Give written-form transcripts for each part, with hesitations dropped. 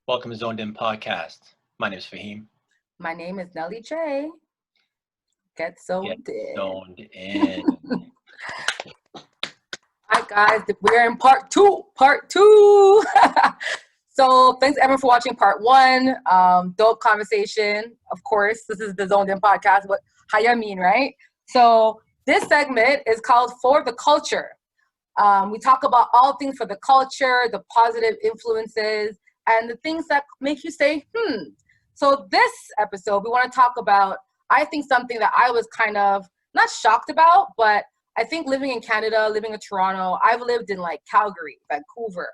Welcome to Zoned In Podcast. My name is Faheem. My name is Nelly J. Get zoned in. Zoned In. Hi guys, we're in part two. So thanks everyone for watching part one. Dope conversation. Of course, this is the Zoned In Podcast. What how you mean, right? So this segment is called For the Culture. We talk about all things for the culture, the positive influences, and the things that make you say, So this episode, we want to talk about, I think, something that I was kind of not shocked about, but I think living in Canada, living in Toronto, I've lived in like Calgary, Vancouver.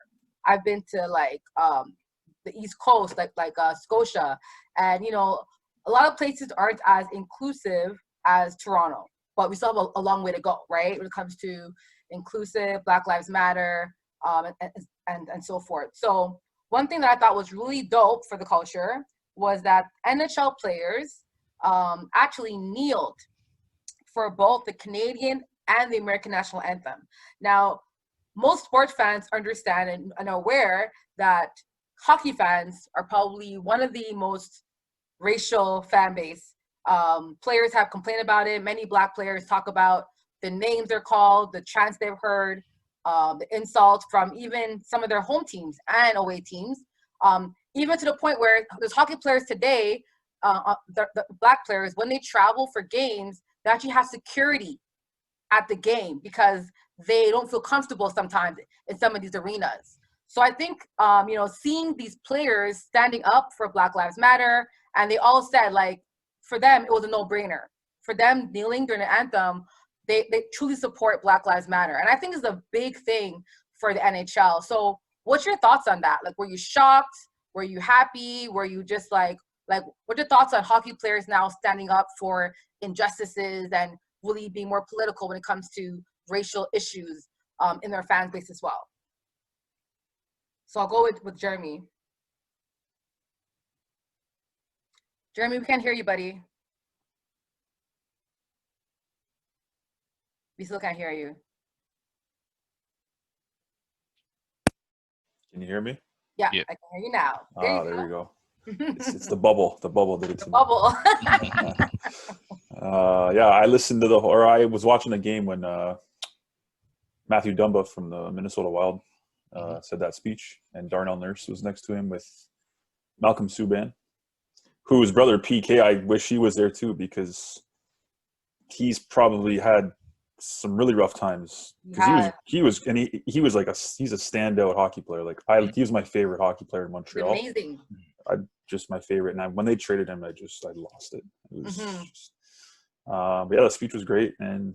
I've been to like the East Coast, like Scotia. And, you know, a lot of places aren't as inclusive as Toronto, but we still have a long way to go, right? When it comes to inclusive, Black Lives Matter, and so forth. So one thing that I thought was really dope for the culture was that NHL players actually kneeled for both the Canadian and the American national anthem. Now, most sports fans understand and are aware that hockey fans are probably one of the most racial fan base. Players have complained about it. Many Black players talk about the names they're called, the chants they've heard, the insults from even some of their home teams and away teams, even to the point where there's hockey players today, the Black players, when they travel for games, they actually have security at the game because they don't feel comfortable sometimes in some of these arenas. So I think, seeing these players standing up for Black Lives Matter, and they all said, like, for them, it was a no-brainer. For them, kneeling during the anthem, they truly support Black Lives Matter. And I think it's a big thing for the NHL. So what's your thoughts on that? Like, were you shocked? Were you happy? Were you just like what's your thoughts on hockey players now standing up for injustices and really being more political when it comes to racial issues in their fan base as well? So I'll go with Jeremy. Jeremy, we can't hear you, buddy. We still can't hear you. Can you hear me? Yeah, I can hear you now. There we go. It's the bubble. The bubble did it to me. Bubble. I listened to I was watching a game when Matthew Dumba from the Minnesota Wild said that speech, and Darnell Nurse was next to him with Malcolm Subban, whose brother PK, I wish he was there too, because he's probably had some really rough times. Because he was like he's a standout hockey player. Like he was my favorite hockey player in Montreal. Amazing. Just my favorite. And when they traded him, I lost it. It was just, the speech was great. And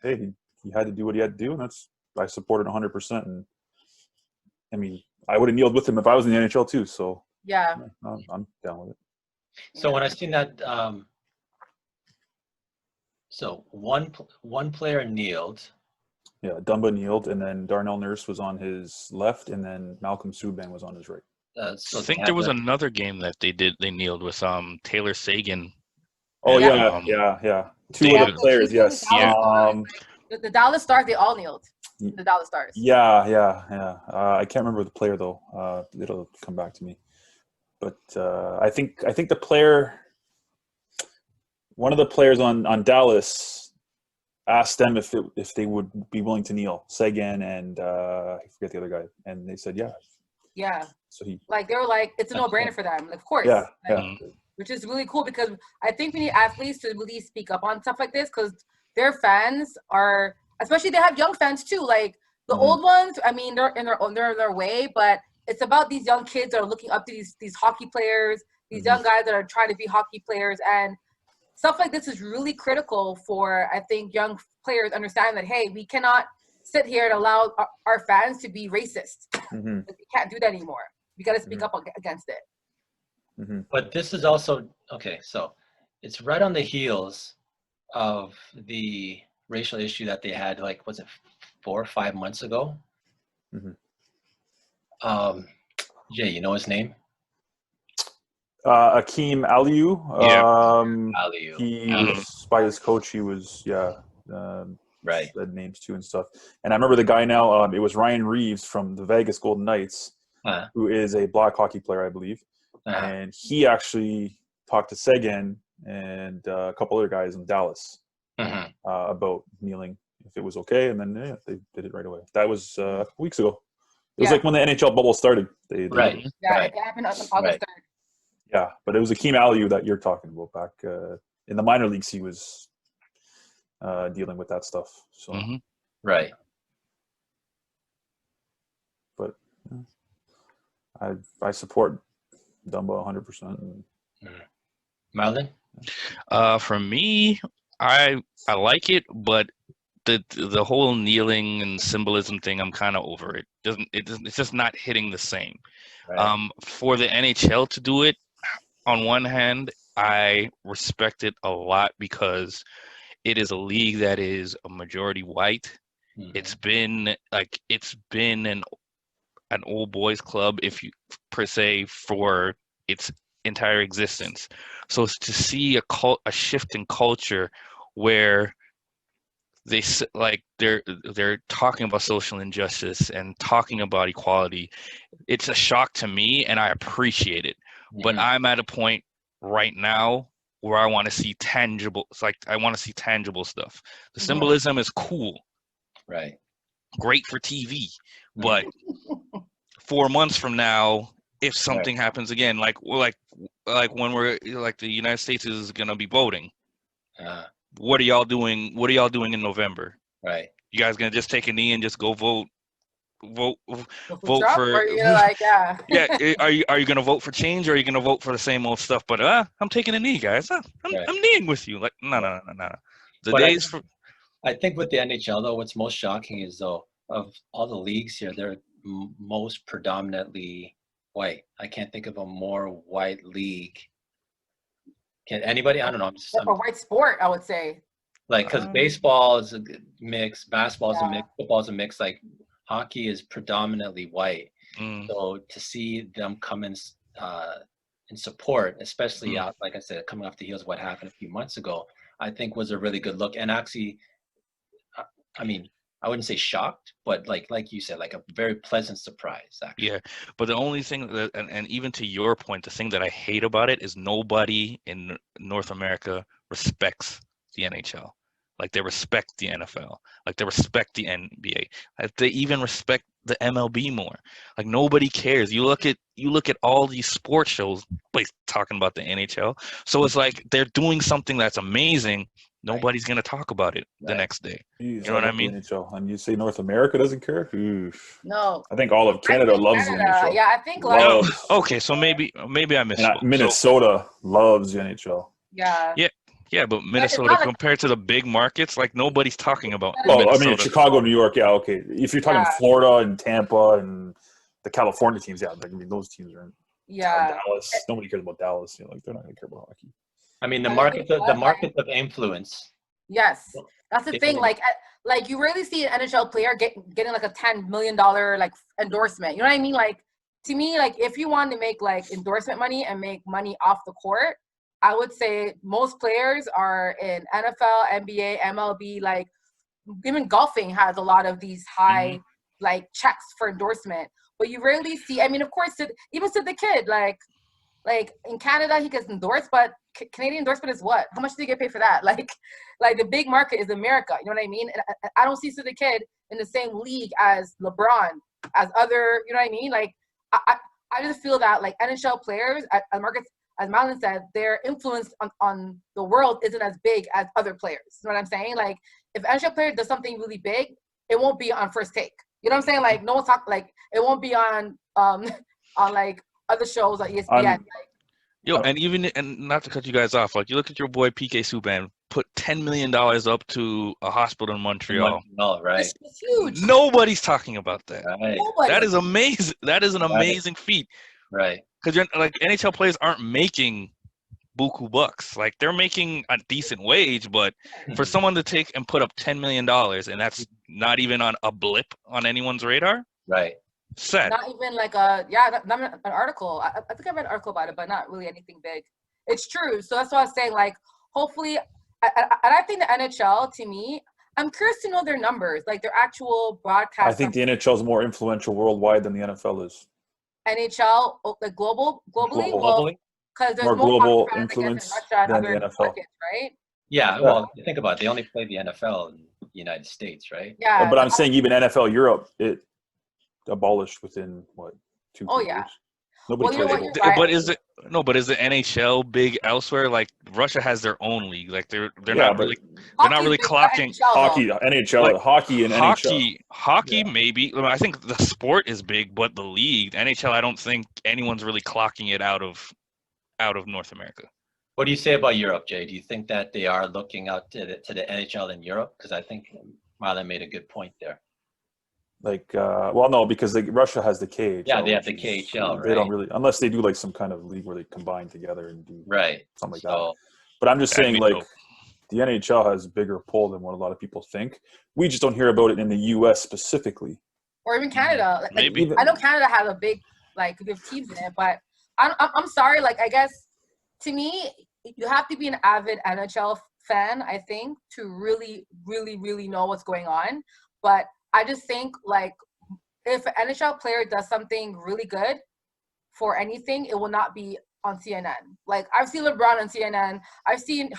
he had to do what he had to do, and I supported 100%. And I mean, I would have kneeled with him if I was in the NHL too. So yeah, I'm down with it. So when I seen that, so one player kneeled. Yeah, Dumba kneeled, and then Darnell Nurse was on his left, and then Malcolm Subban was on his right. So I think there was another game that they kneeled with Taylor Sagan. Oh yeah. Two other players, yes. The Dallas Stars, they all kneeled. The Dallas Stars. Yeah. I can't remember the player though. It'll come back to me. But I think the player, one of the players on Dallas, asked them if they would be willing to kneel. Sagan and I forget the other guy, and they said yeah. Yeah. So they were like, it's a no-brainer for them. Of course. Yeah. Which is really cool, because I think we need athletes to really speak up on stuff like this, because their fans are, especially they have young fans too. Like the old ones, I mean, they're in their way, but it's about these young kids that are looking up to these hockey players, these young guys that are trying to be hockey players, and stuff like this is really critical for, I think, young players understand that, hey, we cannot sit here and allow our fans to be racist. We can't do that anymore. We got to speak up against it. But this is also, okay, so it's right on the heels of the racial issue that they had, like, was it 4 or 5 months ago? Jay, you know his name? Akeem Aliu. Aliu. He was, by his coach, he was, said names too and stuff. And I remember the guy now, it was Ryan Reeves from the Vegas Golden Knights. who is a black hockey player, I believe. And he actually talked to Sagan and a couple other guys in Dallas about kneeling, if it was okay. And then they did it right away. That was a couple weeks ago. It was like when the NHL bubble started. They Yeah, it happened on August 3rd. Yeah, but it was Akeem Aliu that you're talking about back in the minor leagues. He was dealing with that stuff. So Right. But I support Dumba 100%. Milan? For me, I like it, but the whole kneeling and symbolism thing, I'm kind of over it. It's just not hitting the same. Right. For the NHL to do it, on one hand, I respect it a lot because it is a league that is a majority white. It's been an old boys club, if you per se, for its entire existence. So to see a shift in culture where they're talking about social injustice and talking about equality, it's a shock to me, and I appreciate it. But I'm at a point right now where I want to see tangible. It's like I want to see tangible stuff. The symbolism is cool, right? Great for TV, but 4 months from now, if something happens again, like when we're like the United States is gonna be voting, what are y'all doing? What are y'all doing in November? Right. You guys gonna just take a knee and just go vote Trump, for? or you're like, yeah. Are you gonna vote for change, or are you gonna vote for the same old stuff? But I'm taking a knee, guys. I'm kneeing with you. Like no. The but days for. I think with the NHL though, what's most shocking is though of all the leagues here, they're most predominantly white. I can't think of a more white league. Can anybody? I don't know. A white sport, I would say. Like, because baseball is a mix, basketball is a mix, football is a mix. Like, hockey is predominantly white. So to see them come in support, especially out, like I said, coming off the heels of what happened a few months ago, I think was a really good look. And actually, I mean, I wouldn't say shocked, but like you said, like a very pleasant surprise, actually. Yeah, but the only thing that, and even to your point, the thing that I hate about it is nobody in North America respects the NHL. Like they respect the NFL. Like they respect the NBA. Like they even respect the MLB more. Like nobody cares. You look at all these sports shows, like talking about the NHL. So it's like they're doing something that's amazing. Nobody's gonna talk about it the next day. You know what I mean? NHL. And you say North America doesn't care? Oof. No. I think all of Canada loves the NHL. Yeah, I think like. Okay, so maybe I missed. Minnesota loves the NHL. Yeah. Yeah, but Minnesota compared to the big markets, like nobody's talking about. Oh, I mean Chicago, New York, yeah, okay. If you're talking Florida and Tampa and the California teams, I mean those teams are in Dallas. Nobody cares about Dallas. Like they're not gonna care about hockey. I mean the market of influence. Yes, that's the thing. Like you rarely see an NHL player getting like a $10 million like endorsement. You know what I mean? Like to me, like if you want to make like endorsement money and make money off the court, I would say most players are in NFL, NBA, MLB. Like even golfing has a lot of these high like checks for endorsement, but you rarely see. I mean, of course, even to the kid, like in Canada, he gets endorsed, but Canadian endorsement is what? How much do you get paid for that? Like the big market is America. You know what I mean? And I don't see the kid in the same league as LeBron, as other. You know what I mean? Like I just feel that like NHL players at markets, as Milan said, their influence on the world isn't as big as other players. You know what I'm saying? Like if an NHL player does something really big, it won't be on First Take. You know what I'm saying? Like no one talk like it won't be on like other shows like ESPN. And not to cut you guys off, like you look at your boy PK Subban put $10 million up to a hospital in Montreal. Right. It's huge. Nobody's talking about that. Right. That is amazing. That is an amazing feat. Right. Because like NHL players aren't making buku bucks. Like they're making a decent wage, but for someone to take and put up $10 million, and that's not even on a blip on anyone's radar. Right. Sad. Not even like not an article. I think I read an article about it, but not really anything big. It's true. So that's what I was saying. Like, hopefully, and I think the NHL, to me, I'm curious to know their numbers, like their actual broadcast. I think the NHL is more influential worldwide than the NFL is. NHL, like globally? Global. Well, Globally? because there's More more global hockey fans, I guess, in influence Russia and than the other NFL. markets, right? Yeah, well, think about it. They only play the NFL in the United States, right? Yeah. But I'm saying even NFL Europe, it abolished within what 2-3 Oh, yeah. years. Nobody Well, you know plays what? it. You're right. But is the NHL big elsewhere? Like Russia has their own league. Like they're Yeah, not but really they're not Hockey's really big for clocking NHL, though. Hockey, NHL, like hockey, and NHL. hockey Yeah. maybe. Well, I think the sport is big, but the league, NHL, I don't think anyone's really clocking it out of North America. What do you say about Europe, Jay? Do you think that they are looking out to the NHL in Europe? Because I think Milan made a good point there. Like, well, no, because Russia has the KHL. Yeah, they have the which is- KHL, They don't right? really, unless they do like some kind of league where they combine together and do Right. something like that. So But I'm just That'd saying, be like, dope. the NHL has bigger pull than what a lot of people think. We just don't hear about it in the U.S. specifically. Or even Canada. Like, Maybe. Even, I know Canada has a big, like, we have teams in it, but I'm sorry. Like, I guess to me, you have to be an avid NHL fan, I think, to really, really, really know what's going on. But I just think, like, if an NHL player does something really good for anything, it will not be on CNN. Like, I've seen LeBron on CNN. I've seen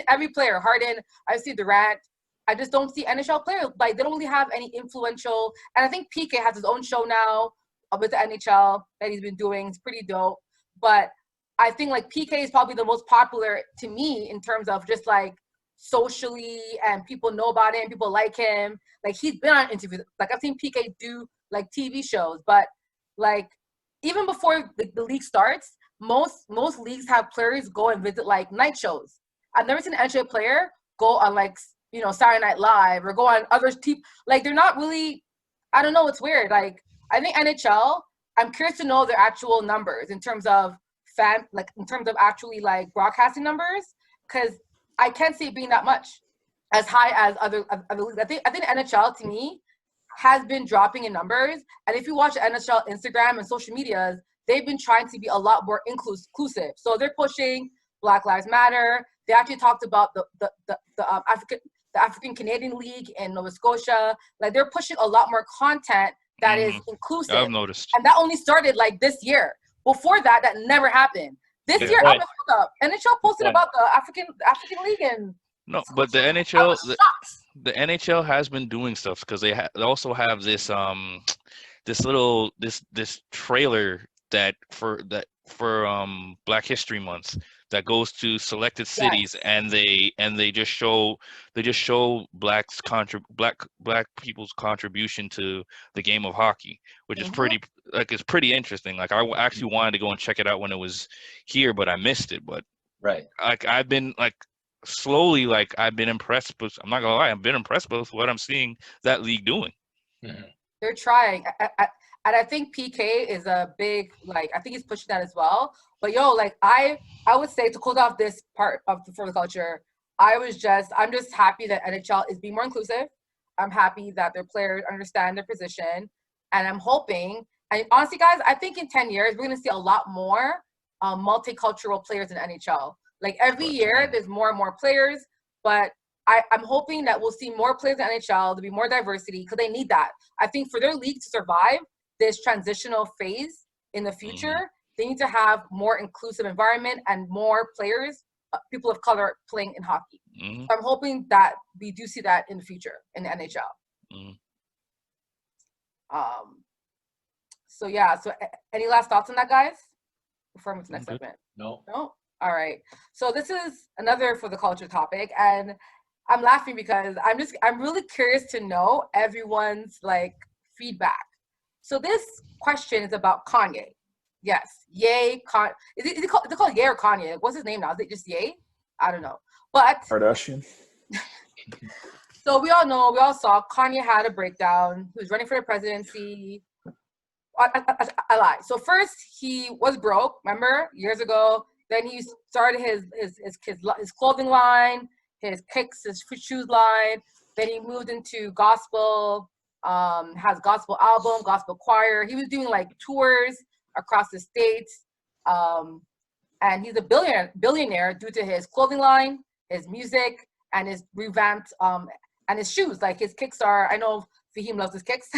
every player, Harden. I've seen Durant. I just don't see NHL players. Like, they don't really have any influential. And I think PK has his own show now with the NHL that he's been doing. It's pretty dope. But I think, like, PK is probably the most popular to me in terms of just, like, socially, and people know about him. People like him. Like, he's been on interviews. Like, I've seen PK do, like, TV shows. But, like, even before the league starts, most leagues have players go and visit, like, night shows. I've never seen an NHL player go on, like, you know, Saturday Night Live or go on other TV. Like, they're not really, I don't know, it's weird. Like, I think NHL, I'm curious to know their actual numbers in terms of in terms of actually, like, broadcasting numbers, because I can't see it being that much as high as other leagues. I think NHL, to me, has been dropping in numbers. And if you watch NHL Instagram and social medias, they've been trying to be a lot more inclusive. So they're pushing Black Lives Matter. They actually talked about the African Canadian League in Nova Scotia. Like, they're pushing a lot more content that is inclusive. I've noticed. And that only started, like, this year. Before that never happened. This year, point. NHL posted about the African League, and No, but the NHL has been doing stuff because they also have this this trailer for Black History Month that goes to selected cities, and they just show black people's contribution to the game of hockey, which is it's pretty interesting. Like, I actually wanted to go and check it out when it was here, but I missed it. But right. like, I've been, like, slowly, like, I've been impressed, but I'm not gonna lie, I've been impressed with what I'm seeing that league doing. Mm-hmm. They're trying. And I think PK is a big, like, I think he's pushing that as well. But like, I would say, to close off this part of for the culture, I'm just happy that NHL is being more inclusive. I'm happy that their players understand their position, and I'm hoping. And honestly, guys, I think in 10 years we're gonna see a lot more multicultural players in NHL. Like, every year there's more and more players, but I'm hoping that we'll see more players in NHL. There'll be more diversity because they need that. I think for their league to survive this transitional phase in the future, they need to have more inclusive environment and more players, people of color, playing in hockey. So I'm hoping that we do see that in the future in the NHL. So yeah. So any last thoughts on that, guys? Before I move to the next segment. No. All right. So this is another for the culture topic, and I'm laughing because I'm really curious to know everyone's, like, feedback. So this question is about Kanye. Yes, Ye. Is it called Ye or Kanye? What's his name now? Is it just Ye? I don't know. But Kardashian. so we all saw Kanye had a breakdown. He was running for the presidency. I lied. So first he was broke, remember, years ago. Then he started his clothing line, his kicks, his shoes line. Then he moved into gospel, has gospel album, gospel choir. He was doing, like, tours across the states. And he's a billionaire due to his clothing line, his music, and his revamped and his shoes. Like, his kicks are, I know Faheem loves his kicks.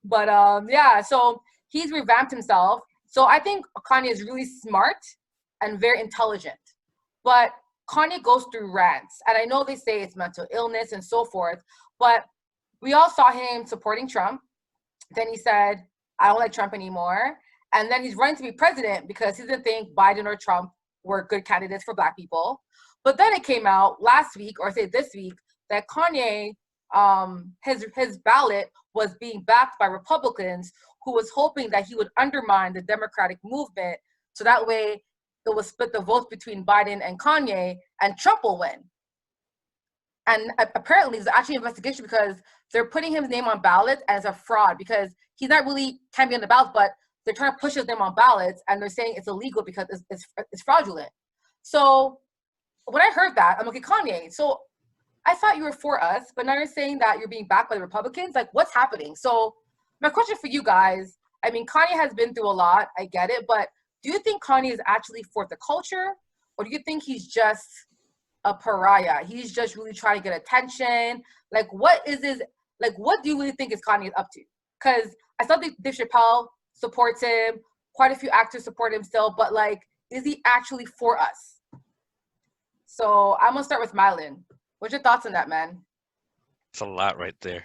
But yeah, so he's revamped himself. So I think Kanye is really smart and very intelligent. But Kanye goes through rants. And I know they say it's mental illness and so forth, but we all saw him supporting Trump. Then he said, I don't like Trump anymore. And then he's running to be president because he didn't think Biden or Trump were good candidates for Black people. But then it came out last week, or say this week, that Kanye, his ballot was being backed by Republicans who was hoping that he would undermine the Democratic movement. So that way it would split the votes between Biden and Kanye and Trump will win. And apparently there's actually an investigation because they're putting his name on ballots as a fraud because he's not really, can't be on the ballot, but they're trying to push his name on ballots and they're saying it's illegal because it's fraudulent. So when I heard that, I'm like, okay, Kanye, so I thought you were for us, but now you're saying that you're being backed by the Republicans? Like, what's happening? So my question for you guys, I mean, Kanye has been through a lot, I get it, but do you think Kanye is actually for the culture? Or do you think he's just a pariah? He's just really trying to get attention? Like, what is his, like, what do you really think is Kanye up to? Because I saw Dave Chappelle supports him, quite a few actors support him still, but like, is he actually for us? So I'm gonna start with Milan. What's your thoughts on that, man? It's a lot right there.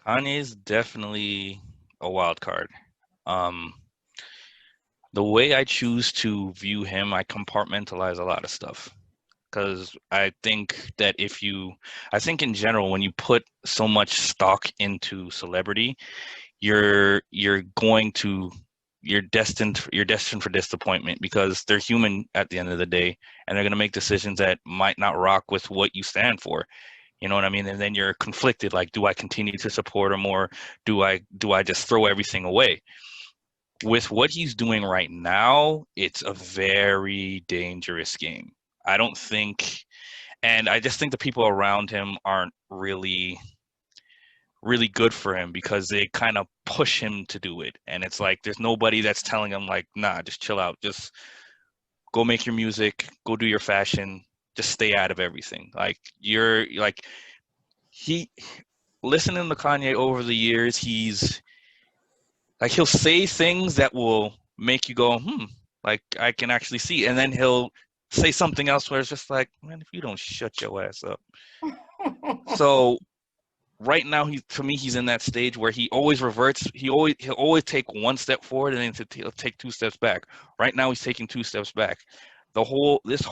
Kanye's definitely a wild card. The way I choose to view him, I compartmentalize a lot of stuff. Because I think that I think in general, when you put so much stock into celebrity, you're destined for disappointment because they're human at the end of the day, and they're gonna make decisions that might not rock with what you stand for. You know what I mean? And then you're conflicted, like, do I continue to support him or do I just throw everything away? With what he's doing right now, it's a very dangerous game. I don't think, and I just think the people around him aren't really good for him because they kind of push him to do it. And it's like, there's nobody that's telling him like, nah, just chill out. Just go make your music, go do your fashion, just stay out of everything. Like listening to Kanye over the years, he'll say things that will make you go, like I can actually see. And then he'll say something else where it's just like, man, if you don't shut your ass up. So right now, he's in that stage where he always reverts. He'll always take one step forward and then he'll take two steps back. Right now, he's taking two steps back. This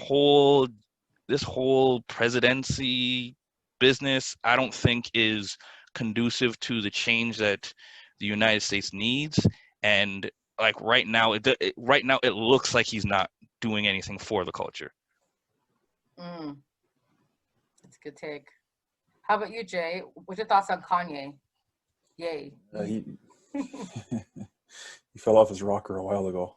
whole presidency business, I don't think is conducive to the change that the United States needs. And like right now, it looks like he's not doing anything for the culture. That's a good take. How about you, Jay? What's your thoughts on Kanye? Yay. He fell off his rocker a while ago.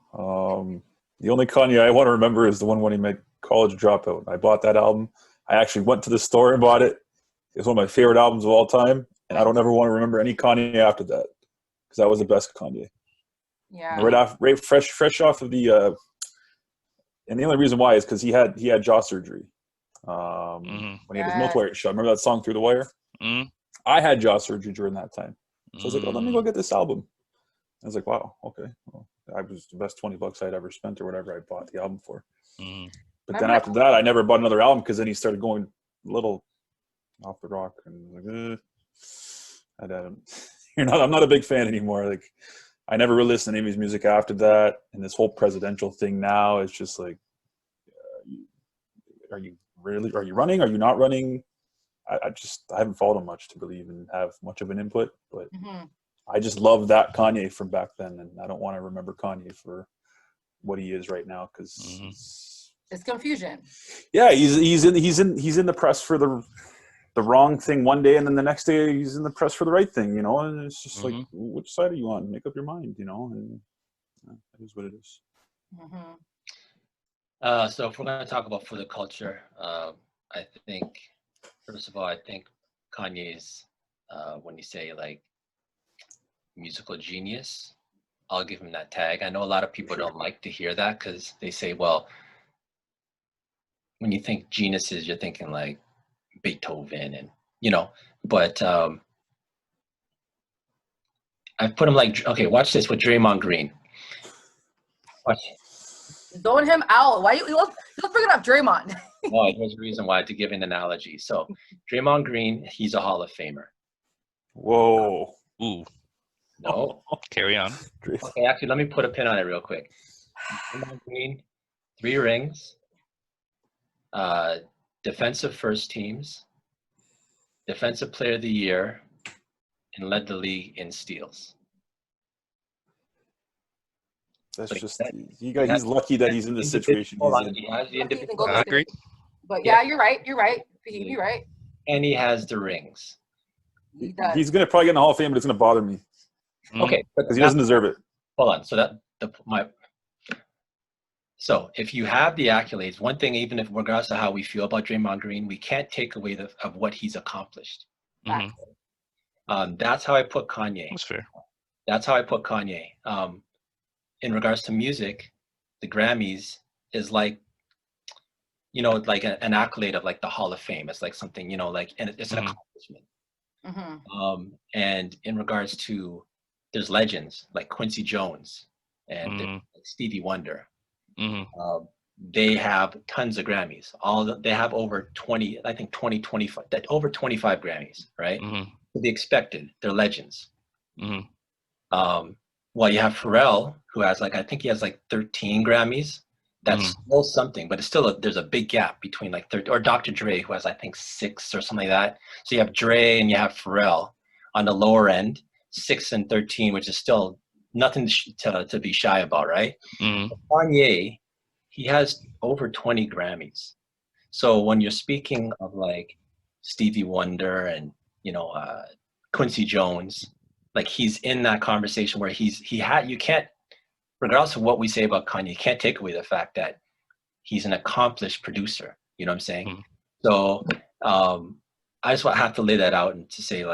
The only Kanye I want to remember is the one when he made College Dropout. I bought that album. I actually went to the store and bought it. It's one of my favorite albums of all time, and I don't ever want to remember any Kanye after that because that was the best Kanye. Yeah. Right fresh off of the, and the only reason why is because he had jaw surgery. When he had his multi-wire shot. Remember that song Through the Wire? I had jaw surgery during that time. So I was like, let me go get this album. I was like, wow, okay. Well, I was the best $20 I'd ever spent or whatever I bought the album for. But then after that, I never bought another album because then he started going a little off the rock. And I'm not a big fan anymore. Like, I never really listened to any of his music after that. And this whole presidential thing now is just like, are you running? Are you not running? I haven't followed him much to really even have much of an input, but I just love that Kanye from back then, and I don't want to remember Kanye for what he is right now because it's confusion. Yeah, he's in the press for the wrong thing one day, and then the next day he's in the press for the right thing, and it's just like, which side are you on? Make up your mind, and that is what it is. So if we're going to talk about for the culture, I think, first of all, I think Kanye's, when you say like musical genius, I'll give him that tag. I know a lot of people don't like to hear that because they say, well, when you think geniuses, you're thinking like Beethoven and, but I I put him like, okay, watch this with Draymond Green. Watch. Zone him out. Why you was bringing up Draymond? No, there's a reason why to give an analogy. So Draymond Green, he's a Hall of Famer. Whoa. Ooh. No. Carry on. Okay, actually, let me put a pin on it real quick. Draymond Green, 3 rings, defensive first teams, defensive player of the year, and led the league in steals. That's So just he's lucky that he's in the situation he's in. He has the individual, I agree. But yeah, you're right. You're right. You're right. and he has the rings. He does. He's gonna probably get in the Hall of Fame, but it's gonna bother me Okay, but because he doesn't deserve it. hold on. So if you have the accolades, one thing, even if regardless of how we feel about Draymond Green, we can't take away of what he's accomplished. That's how I put Kanye. That's fair. That's how I put Kanye. In regards to music, the Grammys is like, like an accolade of like the Hall of Fame. It's like something, and it's an accomplishment. And in regards to, there's legends like Quincy Jones and like Stevie Wonder. They have tons of Grammys. They have over 20, I think 25, over 25 Grammys, right? To be expected. They're legends. Well, you have Pharrell, who has I think he has 13 Grammys. That's still something, but it's still there's a big gap between 30, or Dr. Dre, who has I think 6 or something like that. So you have Dre and you have Pharrell on the lower end, 6 and 13, which is still nothing to be shy about, right? Kanye, he has over 20 Grammys. So when you're speaking of Stevie Wonder and Quincy Jones, he's in that conversation where you can't, regardless of what we say about Kanye, you can't take away the fact that he's an accomplished producer. You know what I'm saying? So I just have to lay that out and to say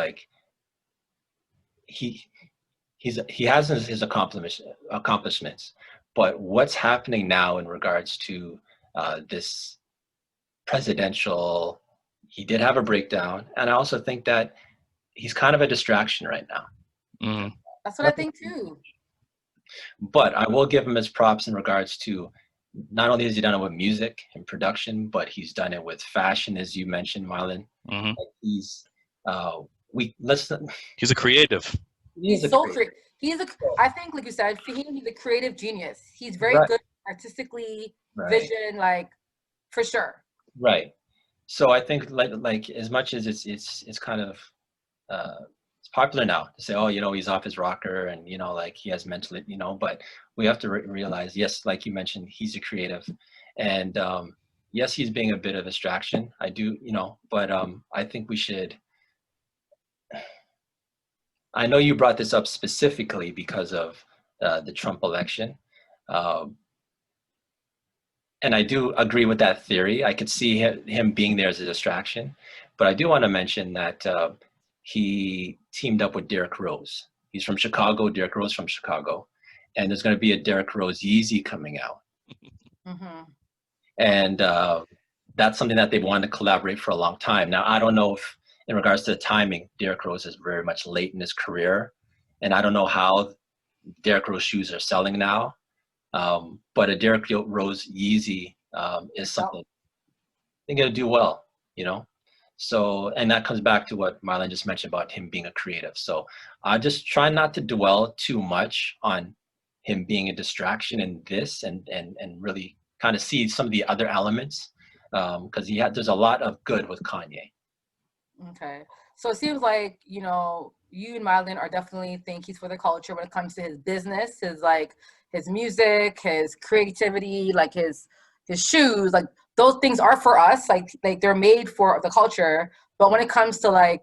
he has his accomplishments, but what's happening now in regards to this presidential, he did have a breakdown, and I also think that he's kind of a distraction right now. That's what I think too. But I will give him his props in regards to not only has he done it with music and production, but he's done it with fashion, as you mentioned, Milan. He's a creative. He's so creative. I think, like you said, for him, he's a creative genius. He's very good artistically, vision, for sure. Right. So I think as much as it's kind of it's popular now to say, oh, he's off his rocker and he has mental, but we have to realize, yes, like you mentioned, he's a creative, and yes, he's being a bit of a distraction. I do, but I think we should. I know you brought this up specifically because of the Trump election. And I do agree with that theory. I could see him being there as a distraction. But I do want to mention that he teamed up with Derrick Rose. He's from Chicago, Derrick Rose from Chicago. And there's going to be a Derrick Rose Yeezy coming out. And that's something that they've wanted to collaborate for a long time. Now, I don't know if, in regards to the timing, Derrick Rose is very much late in his career. And I don't know how Derrick Rose shoes are selling now. But a Derrick Rose Yeezy is something they're going to do well, So, and that comes back to what Milan just mentioned about him being a creative. So I just try not to dwell too much on him being a distraction in this and really kind of see some of the other elements because there's a lot of good with Kanye. Okay. So it seems like, you and Milan are definitely think he's for the culture when it comes to his business, his music, his creativity, his shoes, those things are for us, they're made for the culture. But when it comes to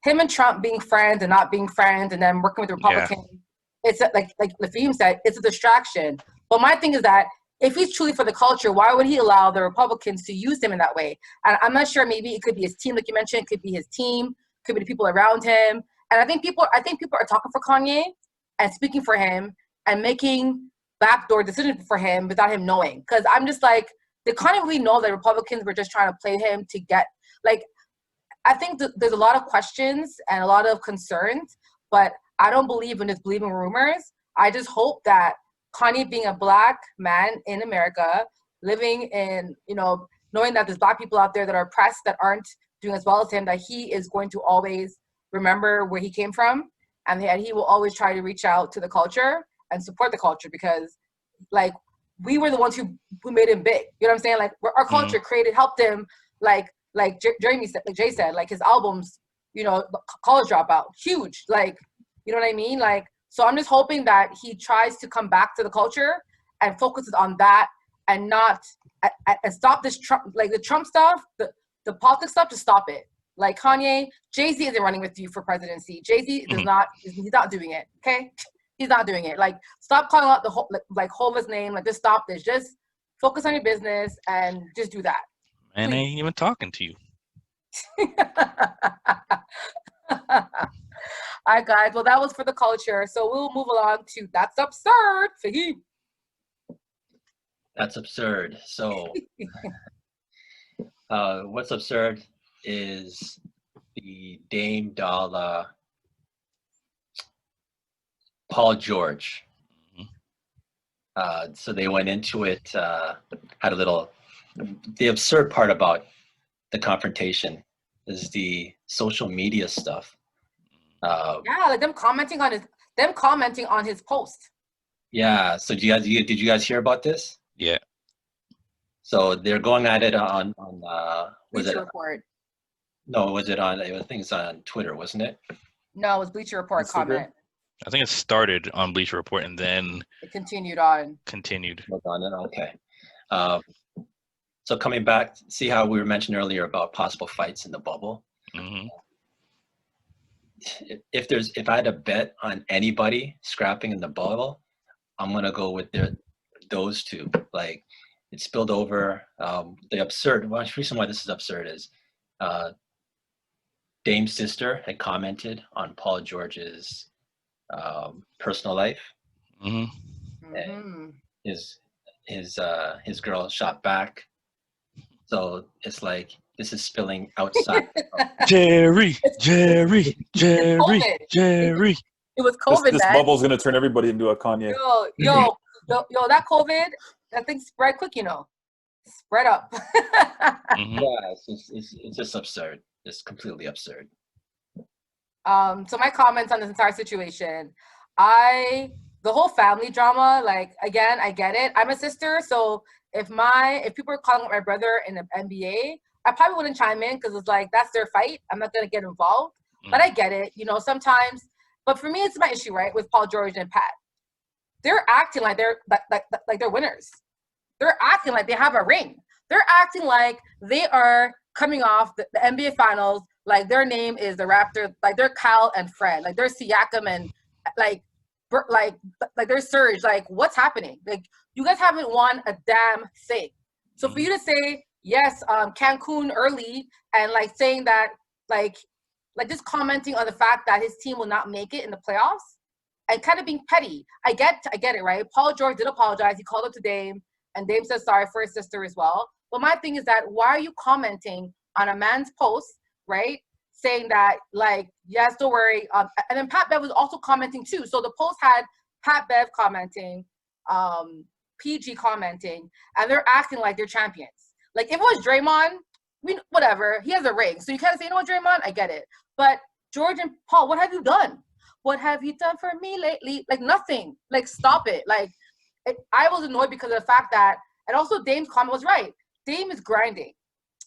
him and Trump being friends and not being friends and then working with the Republicans, it's like Faheem said, it's a distraction. But my thing is that if he's truly for the culture, why would he allow the Republicans to use him in that way? And I'm not sure, maybe it could be his team, like you mentioned, it could be his team, could be the people around him. And I think people are talking for Kanye and speaking for him and making backdoor decisions for him without him knowing. Because I'm just did Kanye really know that Republicans were just trying to play him to get, I think there's a lot of questions and a lot of concerns, but I don't believe in just believing rumors. I just hope that Kanye, being a Black man in America, living in, knowing that there's Black people out there that are oppressed, that aren't doing as well as him, that he is going to always remember where he came from, and that he will always try to reach out to the culture and support the culture, because like we were the ones who made him big. You know what I'm saying? Like our culture helped him, like Jeremy said, like Jay said, like his albums, College Dropout, huge. Like, you know what I mean? Like, so I'm just hoping that he tries to come back to the culture and focuses on that, and not and stop this Trump, like the Trump stuff, the politics stuff, to stop it. Like Kanye, Jay-Z isn't running with you for presidency. Jay-Z does not, he's not doing it. Okay, he's not doing it. Like, stop calling out the whole, like Hova's name. Like, just stop this. Just focus on your business and just do that. Man, I ain't even talking to you. All right, guys. Well, that was for the culture. So we'll move along to That's Absurd. Faheem. That's absurd. So what's absurd is the Dame Dollar Paul George. So they went into it, had a little, the absurd part about the confrontation is the social media stuff. Yeah, like them commenting on his post. Yeah. So did you guys hear about this? Yeah. So they're going at it on Bleacher Report. No, was it on? I think it's on Twitter, wasn't it? No, it was Bleacher Report Instagram? comment. I think it started on Bleacher Report and then It continued on. Was on it? Okay. So coming back, see how we were mentioned earlier about possible fights in the bubble. Mm-hmm. If I had to bet on anybody scrapping in the bubble, I'm gonna go with those two. Like, it spilled over. The reason why this is absurd is Dame's sister had commented on Paul George's personal life. Mm-hmm. And his girl shot back. So it's like, this is spilling outside. Jerry. COVID. It was COVID. This bubble's gonna turn everybody into a Kanye. Yo, that COVID, that thing spread quick, spread up. Mm-hmm. Yeah, it's just absurd. It's completely absurd. So my comments on this entire situation, the whole family drama, like, again, I get it. I'm a sister, so if people are calling out my brother in the NBA, I probably wouldn't chime in, because it's like, that's their fight. I'm not gonna get involved. But I get it, sometimes. But for me, it's my issue, right, with Paul George and Pat. They're acting like they're like they're winners. They're acting like they have a ring. They're acting like they are coming off the NBA Finals, like their name is the Raptors, like they're Kyle and Fred, like they're Siakam and like they're Serge. Like, what's happening? Like, you guys haven't won a damn thing. So for you to say yes, Cancun early, and like saying that like just commenting on the fact that his team will not make it in the playoffs, and kind of being petty. I get it, right? Paul George did apologize. He called up to Dame, and Dame says sorry for his sister as well. But my thing is that, why are you commenting on a man's post, right? Saying that, like, yes, don't worry. And then Pat Bev was also commenting too. So the post had Pat Bev commenting, PG commenting, and they're acting like they're champions. Like, if it was Draymond, whatever, he has a ring. So you kind of say, Draymond, I get it. But George and Paul, what have you done? What have you done for me lately? Like, nothing. Like, stop it. Like, I was annoyed because of the fact that, and also Dame's comment was right. Dame is grinding.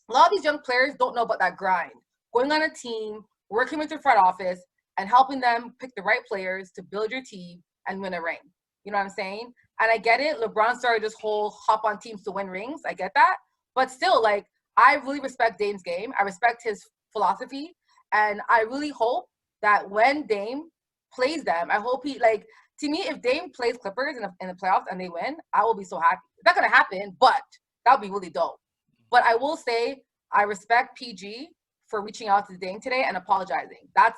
A lot of these young players don't know about that grind. Going on a team, working with your front office, and helping them pick the right players to build your team and win a ring. You know what I'm saying? And I get it. LeBron started this whole hop on teams to win rings. I get that. But still, like, I really respect Dame's game. I respect his philosophy. And I really hope that when Dame plays them, I hope he, like, to me, if Dame plays Clippers in the playoffs and they win, I will be so happy. It's not going to happen, but that would be really dope. But I will say, I respect PG for reaching out to Dame today and apologizing. That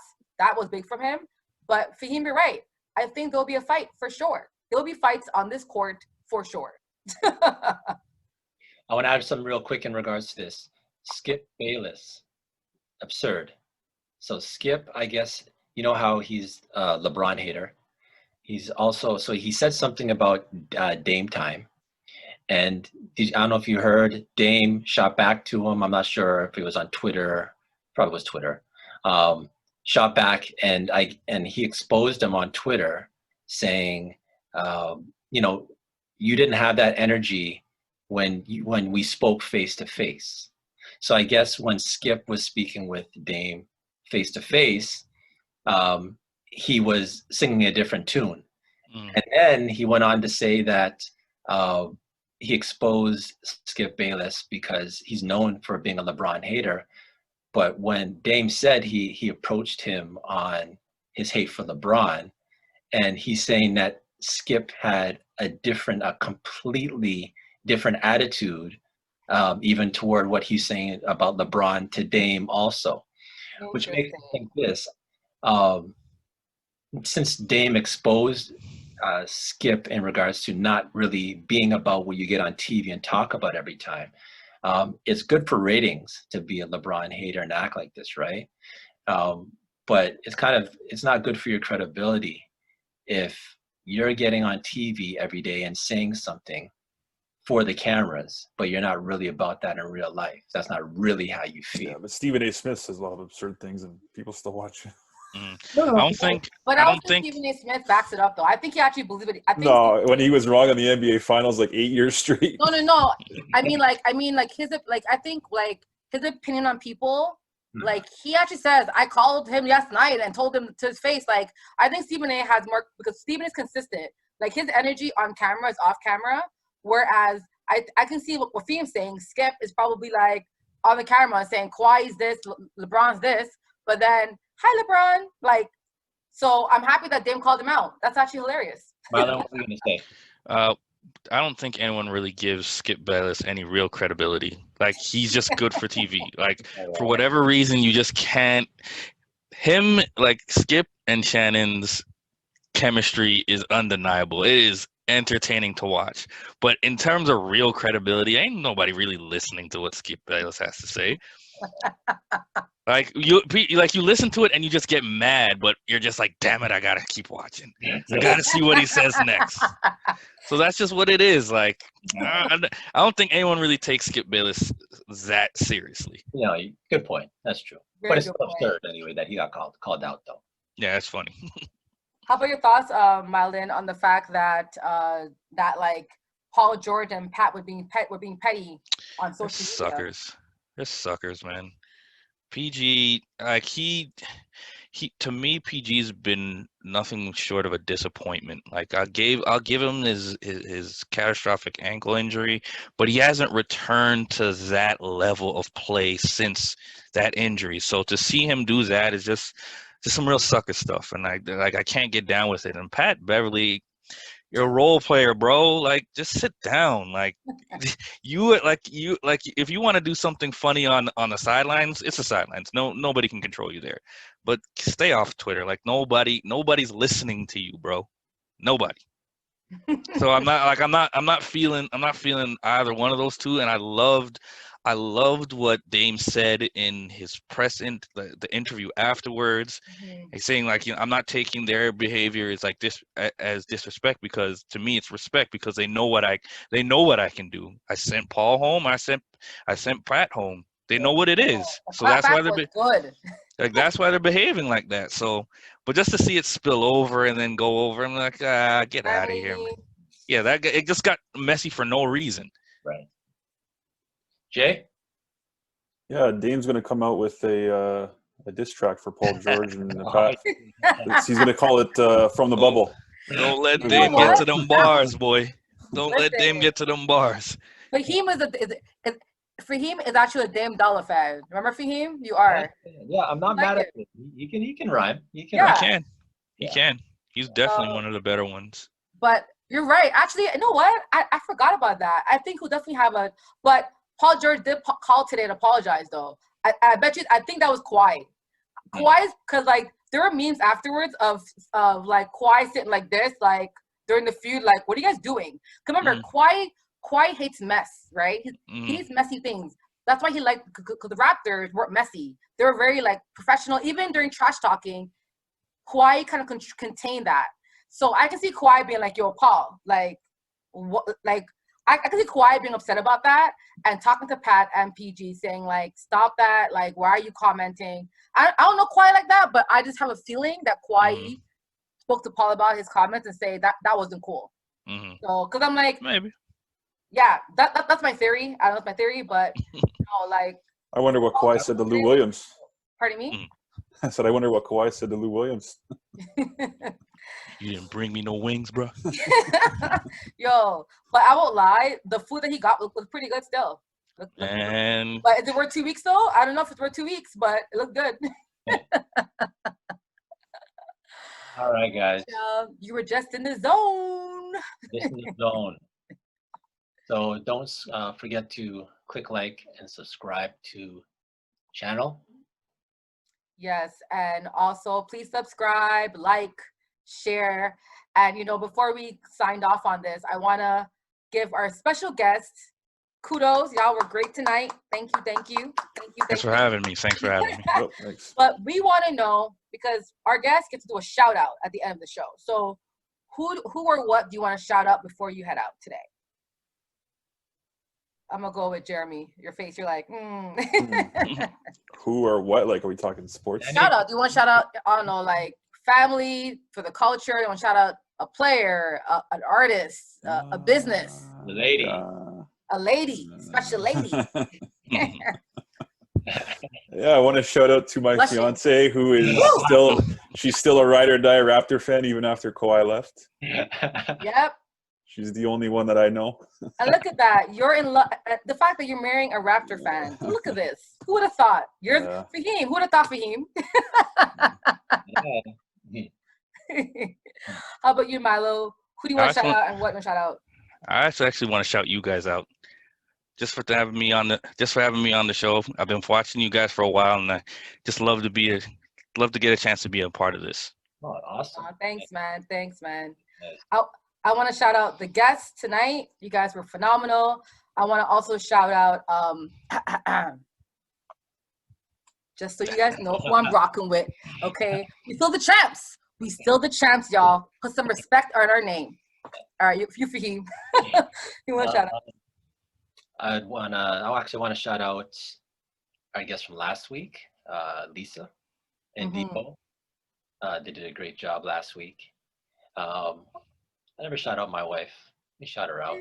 was big from him. But Faheem, you're right. I think there'll be a fight for sure. There'll be fights on this court for sure. I want to add something real quick in regards to this. Skip Bayless. Absurd. So Skip, I guess, you know how he's a LeBron hater. He's also, so he said something about Dame time. And I don't know if you heard, Dame shot back to him. I'm not sure if it was on Twitter. Probably was Twitter. Shot back, and he exposed him on Twitter, saying, you know, you didn't have that energy when we spoke face to face. So I guess when Skip was speaking with Dame face to face, he was singing a different tune. And then he went on to say that he exposed Skip Bayless because he's known for being a LeBron hater. But when Dame said he approached him on his hate for LeBron, and he's saying that Skip had a completely different attitude, even toward what he's saying about LeBron to Dame also, which makes me think this. Since Dame exposed Skip in regards to not really being about what you get on TV and talk about every time, it's good for ratings to be a LeBron hater and act like this, right? But it's not good for your credibility if you're getting on TV every day and saying something for the cameras, but you're not really about that in real life. That's not really how you feel. Yeah, but Stephen A. Smith says a lot of absurd things, and people still watch it. No, I don't think. But I don't think Stephen A. Smith backs it up, though. I think he actually believes it. I think when he was wrong on the NBA Finals like 8 years straight. No. I mean, his opinion on people. Like, he actually says, I called him last night and told him to his face. Like, I think Stephen A. has more, because Stephen is consistent. Like, his energy on camera is off camera, whereas I can see what Faheem's saying. Skip is probably like on the camera saying Kawhi's this, LeBron's this, but then, hi, LeBron. Like, so I'm happy that Dame called him out. That's actually hilarious. Milan, what are you going to say? I don't think anyone really gives Skip Bayless any real credibility. Like, he's just good for TV. Like, for whatever reason, you just can't. Him, like, Skip and Shannon's chemistry is undeniable. It is entertaining to watch. But in terms of real credibility, ain't nobody really listening to what Skip Bayless has to say. Like you listen to it and you just get mad, but you're just like, damn it, I gotta keep watching. I gotta see what he says next. So that's just what it is. Like, I don't think anyone really takes Skip Bayless that seriously. Yeah, good point. That's true. But it's absurd anyway that he got called out, though. Yeah, it's funny. How about your thoughts, Milan, on the fact that like Paul George and Pat were being petty on social media? They're suckers, man. PG, like he to me, PG's been nothing short of a disappointment. Like I'll give him his catastrophic ankle injury, but he hasn't returned to that level of play since that injury. So to see him do that is just some real sucker stuff, and I can't get down with it. And Pat Beverly, you're a role player, bro. Like, just sit down. Like, you if you want to do something funny on the sidelines, it's the sidelines. Nobody can control you there. But stay off Twitter. Like, nobody's listening to you, bro. Nobody. So I'm not feeling either one of those two. And I loved what Dame said in his the interview afterwards. Mm-hmm. He's saying, like, I'm not taking their behavior as disrespect, because to me it's respect, because they know what I can do. I sent Paul home. I sent Pratt home. They know what it is. So that's why they're good. Like, that's why they're behaving like that. So, but just to see it spill over and then go over, I'm like, get out of here, man. Yeah, it just got messy for no reason. Right. Jay? Yeah, Dame's going to come out with a diss track for Paul George and Pat. He's going to call it From the Bubble. Don't let Dame get to them bars, boy. Don't let Dame get to them bars. Faheem is actually a Dame Dollar fan. Remember Faheem? You are. Yeah, I'm not mad at it. He can rhyme. He can. He's definitely one of the better ones. But you're right. Actually, you know what? I forgot about that. I think he'll definitely have but Paul George did call today to apologize, though. I bet you. I think that was Kawhi. Kawhi's, because like there were memes afterwards of like Kawhi sitting like this, like during the feud, like, what are you guys doing? Because remember, Kawhi hates mess, right? He hates messy things. That's why he liked, because the Raptors weren't messy. They were very like professional. Even during trash talking, Kawhi kind of contained that. So I can see Kawhi being like, yo, Paul, like, what, like, I can see Kawhi being upset about that and talking to Pat and PG saying, like, stop that. Like, why are you commenting? I don't know Kawhi like that, but I just have a feeling that Kawhi spoke to Paul about his comments and say that wasn't cool. So, because I'm like, maybe. Yeah, that's my theory. I don't know if it's my theory, but, like. I wonder what Kawhi said to Lou Williams. Pardon me? I said, I wonder what Kawhi said to Lou Williams. You didn't bring me no wings, bro. Yo, but I won't lie. The food that he got looked pretty good still. And But is it worth 2 weeks though? I don't know if it's worth 2 weeks, but it looked good. All right, guys. You were just in the zone. Just in the zone. So don't forget to click like and subscribe to channel. Yes, and also please subscribe, like, share. And, before we signed off on this, I want to give our special guest kudos. Y'all were great tonight. Thank you. Thanks for having me. Oh, thanks. But we want to know, because our guests get to do a shout out at the end of the show. So who or what do you want to shout out before you head out today? I'm going to go with Jeremy. Your face, you're like, Who or what? Like, are we talking sports? Shout out. Do you want to shout out, I don't know, like family, for the culture? You want to shout out a player, an artist, a business? The lady. A lady, special lady. Yeah, I want to shout out to my fiance, who is she's still a ride or die Raptor fan even after Kawhi left. Yep. She's the only one that I know. And look at that. You're in love. The fact that you're marrying a Raptor fan. Look at this. Who would have thought? You're Faheem. Who would have thought, Faheem? How about you, Milo? Who do you want to shout out and what do you shout out? I actually want to shout you guys out. Just for having me on the show. I've been watching you guys for a while, and I just love to get a chance to be a part of this. Oh, awesome! Thanks, man. Nice. I want to shout out the guests tonight. You guys were phenomenal. I want to also shout out, just so you guys know who I'm rocking with. Okay, we still the champs, y'all. Put some respect on our name. All right, you Faheem. You want to shout out? I actually want to shout out, I guess, from last week, Lisa and Depot. They did a great job last week. I never shout out my wife. We shout her out.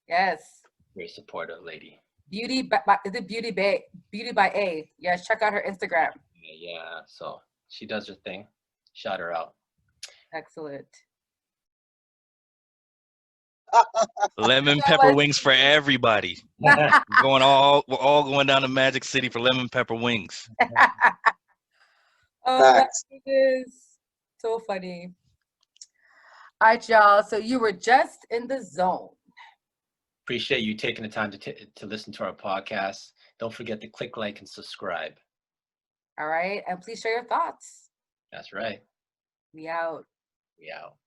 Yes. Very supportive lady. Beauty by A. Yes, check out her Instagram. Yeah. So she does her thing. Shout her out. Excellent. Lemon pepper wings for everybody. We're all going down to Magic City for lemon pepper wings. Oh, that is so funny. All right, y'all. So you were just in the zone. Appreciate you taking the time to listen to our podcast. Don't forget to click like and subscribe. All right. And please share your thoughts. That's right. We out. We out.